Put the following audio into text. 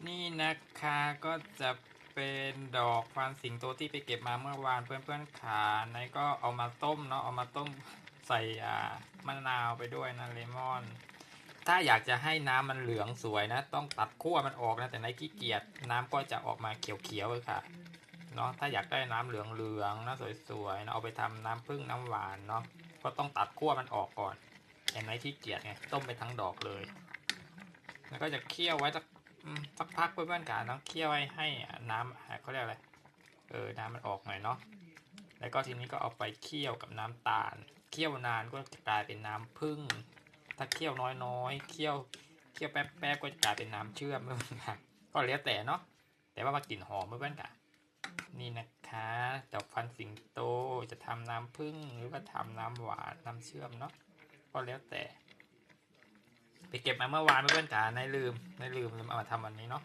นี่นะคะก็จะเป็นดอกฟานสิงโตที่ไปเก็บมาเมื่อวานเพื่อนๆขาในก็เอามาต้มเนาะเอามาต้มใส่มะนาวไปด้วยนะเลมอนถ้าอยากจะให้น้ำมันเหลืองสวยนะต้องตัดขั้วมันออกนะแต่ในขี้เกียจน้ำก็จะออกมาเขียวๆเลยค่ะเนาะถ้าอยากได้น้ำเหลืองๆนะสวยๆนะเอาไปทำน้ำผึ้งน้ำหวานเนาะก็ต้องตัดขั้วมันออกก่อนแต่ในขี้เกียจไงต้มไปทั้งดอกเลยแล้วก็จะเคี่ยวไว้สักพักเพื่อนๆกันต้องเคี่ยวให้น้ำเขาเรียกอะไรน้ำมันออกหน่อยเนาะแล้วก็ทีนี้ก็เอาไปเคี่ยวกับน้ำตาลเคี่ยวนานก็จะกลายเป็นน้ำผึ้งถ้าเคี่ยวน้อยๆเคี่ยวแป๊บๆก็จะกลายเป็นน้ำเชื่อมเพื่อนๆกันก็แล้วแต่เนาะแต่ว่ามันกลิ่นหอมเพื่อนๆกันนี่นะคะดอกฟันสิงโตจะทำน้ำผึ้งหรือว่าทำน้ำหวานน้ำเชื่อมเนาะก็แล้วแต่ไปเก็บมาเมื่อวานเพื่อนๆกันนายลืมเอามาทำวันนี้เนาะ